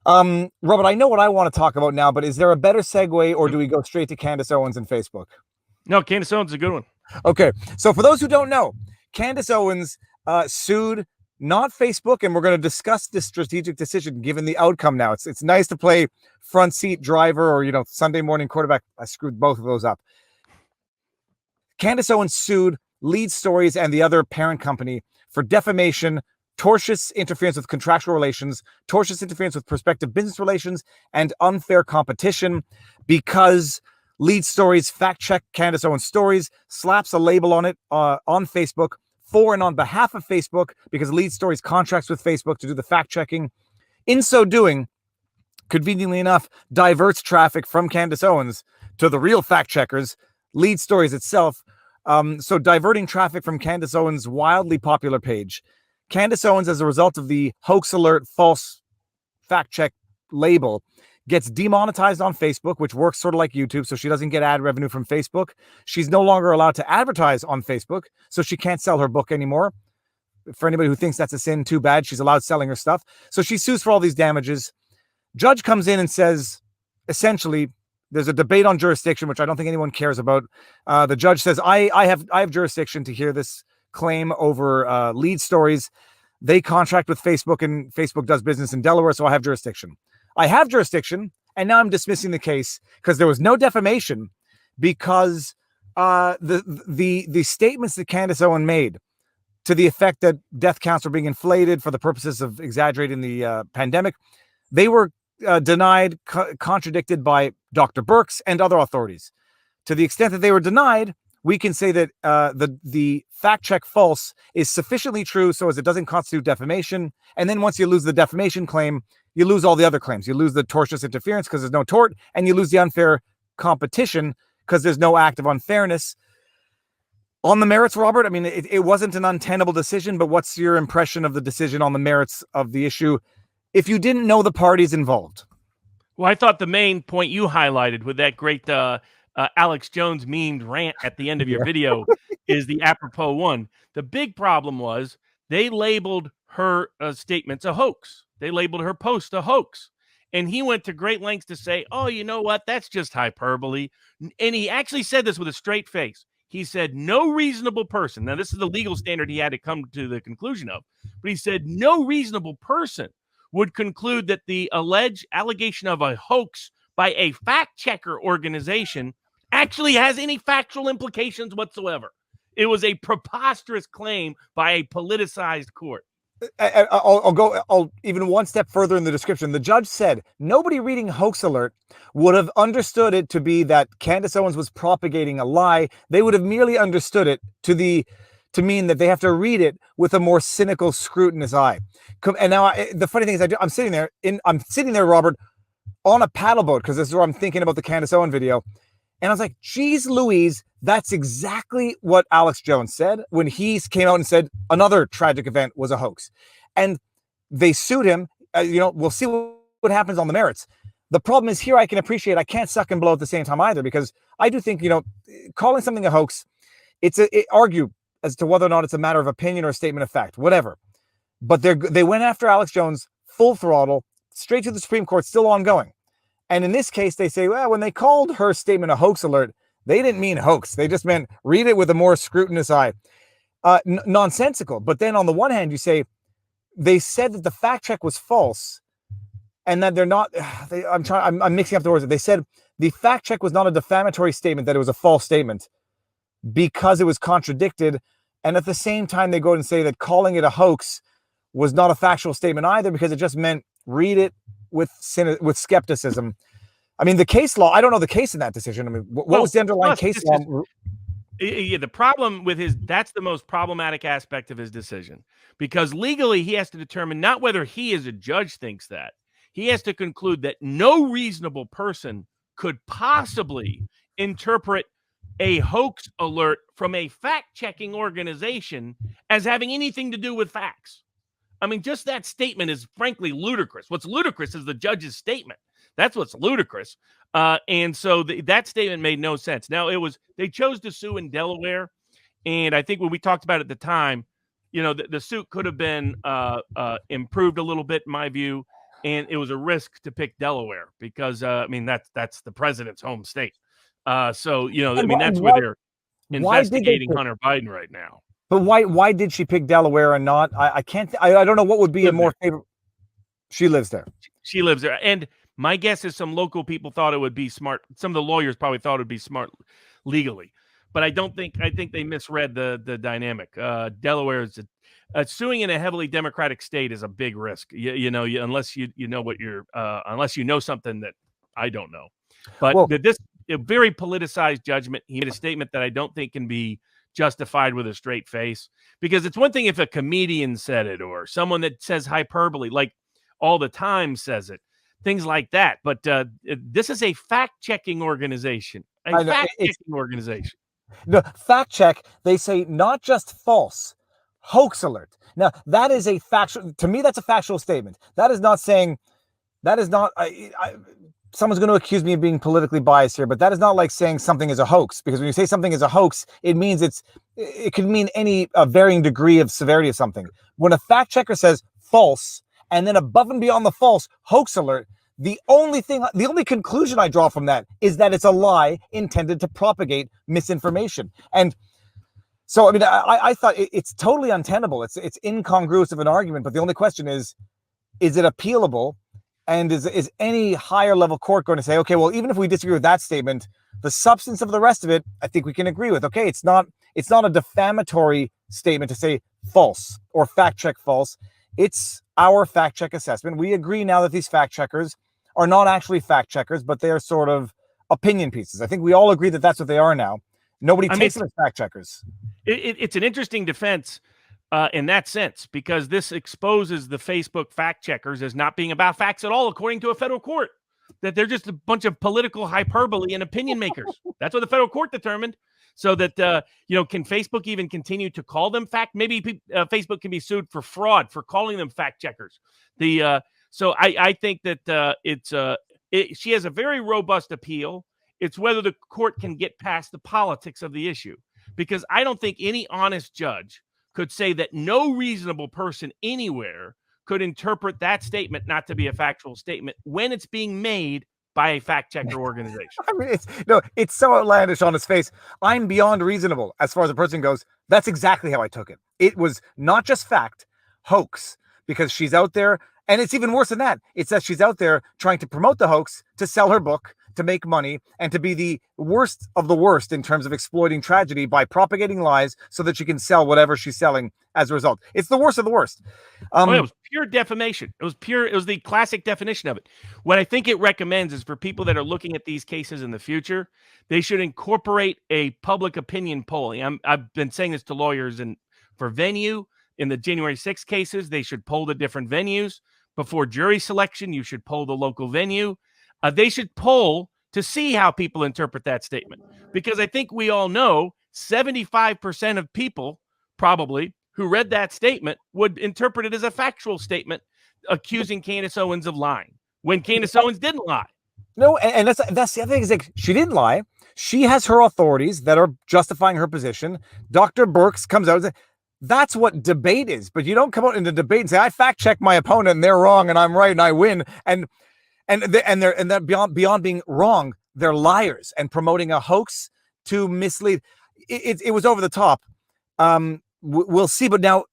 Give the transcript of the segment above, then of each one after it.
Robert, I know what I want to talk about now, but is there a better segue, or do we go straight to Candace Owens and Facebook? No, Candace Owens is a good one. Okay, so for those who don't know, Candace Owens sued not Facebook, and we're going to discuss this strategic decision given the outcome now. It's nice to play front seat driver or, Sunday morning quarterback. I screwed both of those up. Candace Owens sued Lead Stories and the other parent company for defamation, tortious interference with contractual relations, tortious interference with prospective business relations, and unfair competition because Lead Stories fact-check Candace Owens' stories, slaps a label on it on Facebook for and on behalf of Facebook because Lead Stories contracts with Facebook to do the fact-checking. In so doing, conveniently enough, diverts traffic from Candace Owens to the real fact-checkers, Lead Stories itself. So diverting traffic from Candace Owens' wildly popular page. Candace Owens, as a result of the hoax alert false fact-check label, gets demonetized on Facebook, which works sort of like YouTube, so she doesn't get ad revenue from Facebook. She's no longer allowed to advertise on Facebook, so she can't sell her book anymore. For anybody who thinks that's a sin, too bad. She's allowed selling her stuff. So she sues for all these damages. Judge comes in and says, essentially, there's a debate on jurisdiction, which I don't think anyone cares about. The judge says, I have jurisdiction to hear this claim over Lead Stories. They contract with Facebook, and Facebook does business in Delaware, so I have jurisdiction. I have jurisdiction, and now I'm dismissing the case because there was no defamation because the statements that Candace Owens made to the effect that death counts were being inflated for the purposes of exaggerating the pandemic, they were denied, contradicted by Dr. Birx and other authorities. To the extent that they were denied, we can say that the fact check false is sufficiently true so as it doesn't constitute defamation. And then once you lose the defamation claim, you lose all the other claims. You lose the tortious interference because there's no tort, and you lose the unfair competition because there's no act of unfairness. On the merits, Robert, I mean, it wasn't an untenable decision, but what's your impression of the decision on the merits of the issue if you didn't know the parties involved? Well, I thought the main point you highlighted with that great Alex Jones memed rant at the end of your video is the apropos one. The big problem was they labeled her statements a hoax. They labeled her post a hoax. And he went to great lengths to say, oh, you know what? That's just hyperbole. And he actually said this with a straight face. He said, no reasonable person. Now, this is the legal standard he had to come to the conclusion of. But he said, no reasonable person would conclude that the alleged allegation of a hoax by a fact-checker organization actually has any factual implications whatsoever. It was a preposterous claim by a politicized court. I'll go even one step further in the description. The judge said nobody reading Hoax Alert would have understood it to be that Candace Owens was propagating a lie. They would have merely understood it to mean that they have to read it with a more cynical, scrutinous eye. And now the funny thing is, I'm sitting there, Robert, on a paddle boat, because this is where I'm thinking about the Candace Owens video. And I was like, geez Louise, that's exactly what Alex Jones said when he came out and said another tragic event was a hoax. And they sued him. We'll see what happens on the merits. The problem is here I can appreciate I can't suck and blow at the same time either, because I do think, calling something a hoax, it argue as to whether or not it's a matter of opinion or a statement of fact, whatever. But they went after Alex Jones full throttle, straight to the Supreme Court, still ongoing. And in this case, they say, well, when they called her statement a hoax alert, they didn't mean hoax. They just meant read it with a more scrutinous eye. Nonsensical. But then on the one hand, you say, they said that the fact check was false and that they're not, I'm mixing up the words. They said the fact check was not a defamatory statement, that it was a false statement because it was contradicted. And at the same time, they go and say that calling it a hoax was not a factual statement either, because it just meant read it with skepticism. I mean, the case law, I don't know the case in that decision. I mean, what was the underlying case law? Yeah, the problem with that's the most problematic aspect of his decision, because legally he has to determine not whether he as a judge thinks that. He has to conclude that no reasonable person could possibly interpret a hoax alert from a fact-checking organization as having anything to do with facts. I mean, just that statement is frankly ludicrous. What's ludicrous is the judge's statement. That's what's ludicrous. And so that statement made no sense. Now, they chose to sue in Delaware. And I think when we talked about it at the time, the suit could have been improved a little bit, in my view. and it was a risk to pick Delaware because I mean that's the president's home state. So I mean that's where they're why did they investigating Hunter Biden right now. But why did she pick Delaware and not? I can't. I don't know what would be a more favorite. She lives there. She lives there, and my guess is some local people thought it would be smart. Some of the lawyers probably thought it would be smart legally, but I think they misread the dynamic. Delaware is suing in a heavily Democratic state is a big risk. Unless you know what you're unless you know something that I don't know. But this a very politicized judgment. He made a statement that I don't think can be justified with a straight face, because it's one thing if a comedian said it or someone that says hyperbole like all the time says it, things like that. But this is a fact-checking organization. Fact-checking organization. No, fact check. They say not just false, hoax alert. Now that is a factual. To me, that's a factual statement. That is not saying. That is not. Someone's going to accuse me of being politically biased here, but that is not like saying something is a hoax. Because when you say something is a hoax, it means it could mean any varying degree of severity of something. When a fact checker says false, and then above and beyond the false, hoax alert, the only conclusion I draw from that is that it's a lie intended to propagate misinformation. And so, I mean, I thought it's totally untenable. It's incongruous of an argument, but the only question is it appealable? And is any higher level court going to say, okay, well, even if we disagree with that statement, the substance of the rest of it, I think we can agree with. Okay, it's not a defamatory statement to say false or fact check false. It's our fact check assessment. We agree now that these fact checkers are not actually fact checkers, but they are sort of opinion pieces. I think we all agree that that's what they are now. Nobody takes them as fact checkers. It's an interesting defense in that sense, because this exposes the Facebook fact checkers as not being about facts at all, according to a federal court, that they're just a bunch of political hyperbole and opinion makers. That's what the federal court determined. So that, can Facebook even continue to call them fact? Maybe Facebook can be sued for fraud for calling them fact checkers. So I think that she has a very robust appeal. It's whether the court can get past the politics of the issue, because I don't think any honest judge could say that no reasonable person anywhere could interpret that statement not to be a factual statement when it's being made by a fact checker organization. I mean, it's so outlandish on its face. I'm beyond reasonable as far as the person goes. That's exactly how I took it. It was not just fact, hoax, because she's out there. And it's even worse than that. It's that she's out there trying to promote the hoax, to sell her book, to make money, and to be the worst of the worst in terms of exploiting tragedy by propagating lies so that she can sell whatever she's selling as a result. It's the worst of the worst. It was pure defamation. It was the classic definition of it. What I think it recommends is for people that are looking at these cases in the future, they should incorporate a public opinion polling. I've been saying this to lawyers, and for venue in the January 6th cases, they should poll the different venues. Before jury selection, you should poll the local venue. They should poll to see how people interpret that statement, because I think we all know 75% of people probably who read that statement would interpret it as a factual statement accusing Candace Owens of lying when Candace Owens didn't lie. No, and that's the other thing is, like, she didn't lie. She has her authorities that are justifying her position. Dr. Birx comes out and says, that's what debate is. But you don't come out in the debate and say, I fact check my opponent and they're wrong and I'm right and I win. And they're beyond being wrong, they're liars and promoting a hoax to mislead. It was over the top. We'll see. But now,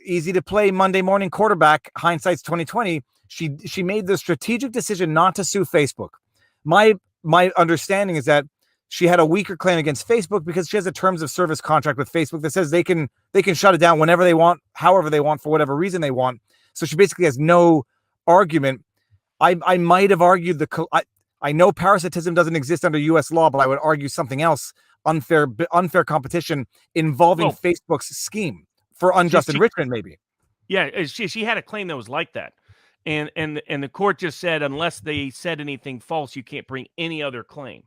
easy to play Monday morning quarterback. Hindsight's 2020. She made the strategic decision not to sue Facebook. My understanding is that she had a weaker claim against Facebook because she has a terms of service contract with Facebook that says they can shut it down whenever they want, however they want, for whatever reason they want. So she basically has no argument. I might have argued I know parasitism doesn't exist under U.S. law, but I would argue something else, unfair competition involving Facebook's scheme for unjust enrichment, maybe. Yeah, she had a claim that was like that, and the court just said unless they said anything false, you can't bring any other claim.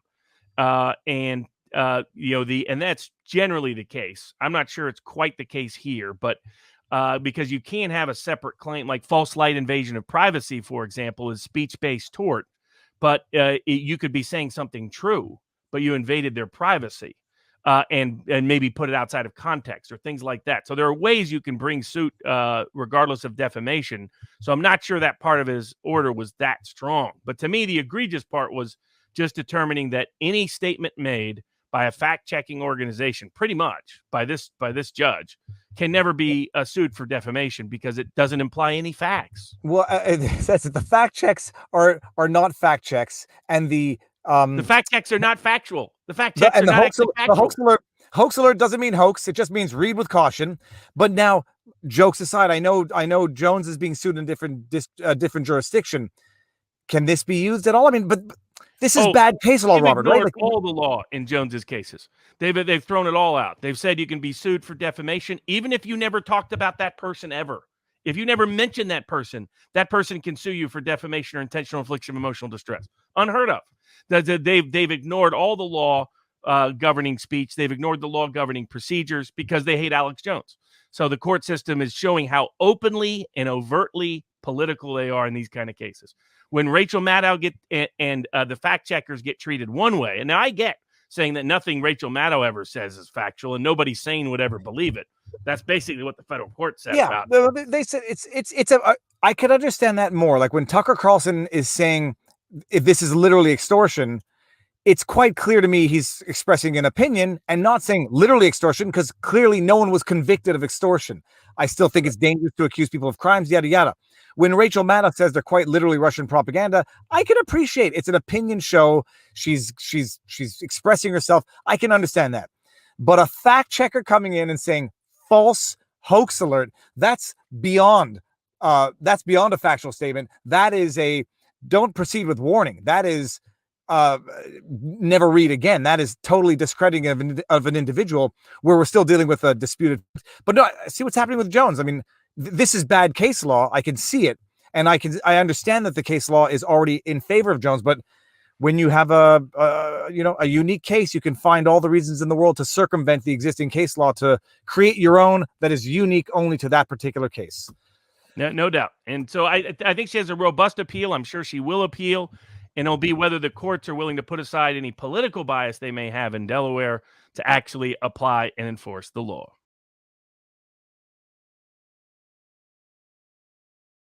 And that's generally the case. I'm not sure it's quite the case here, but because you can't have a separate claim, like false light invasion of privacy, for example, is speech-based tort, but you could be saying something true, but you invaded their privacy. and maybe put it outside of context or things like that. So there are ways you can bring suit regardless of defamation. So I'm not sure that part of his order was that strong. But to me, the egregious part was just determining that any statement made by a fact-checking organization, pretty much by this judge, can never be sued for defamation because it doesn't imply any facts. Well, it says that the fact checks are not fact checks, and the fact checks are not factual. The fact checks are not actually factual. The hoax alert doesn't mean hoax. It just means read with caution. But now, jokes aside, I know Jones is being sued in different jurisdiction. Can this be used at all? I mean, but this is bad case law, Robert, right? Like, all the law in Jones's cases. They've thrown it all out. They've said you can be sued for defamation even if you never talked about that person ever. If you never mentioned that person can sue you for defamation or intentional infliction of emotional distress. Unheard of. They've ignored all the law governing speech. They've ignored the law governing procedures because they hate Alex Jones. So the court system is showing how openly and overtly political they are in these kind of cases. When Rachel Maddow and the fact checkers get treated one way, and now I get saying that nothing Rachel Maddow ever says is factual and nobody sane would ever believe it. That's basically what the federal court said. Yeah, they said I could understand that more. Like when Tucker Carlson is saying if this is literally extortion, it's quite clear to me he's expressing an opinion and not saying literally extortion because clearly no one was convicted of extortion. I still think it's dangerous to accuse people of crimes, yada, yada. When Rachel Maddow says they're quite literally Russian propaganda, I can appreciate it's an opinion show. She's expressing herself. I can understand that. But a fact checker coming in and saying false hoax alert, that's beyond a factual statement. That is a don't proceed with warning. That is never read again. That is totally discrediting of an individual where we're still dealing with a disputed. But no, see what's happening with Jones. I mean, this is bad case law. I can see it. And I understand that the case law is already in favor of Jones, but when you have a unique case, you can find all the reasons in the world to circumvent the existing case law to create your own that is unique only to that particular case. No doubt. And so I think she has a robust appeal. I'm sure she will appeal. And it'll be whether the courts are willing to put aside any political bias they may have in Delaware to actually apply and enforce the law.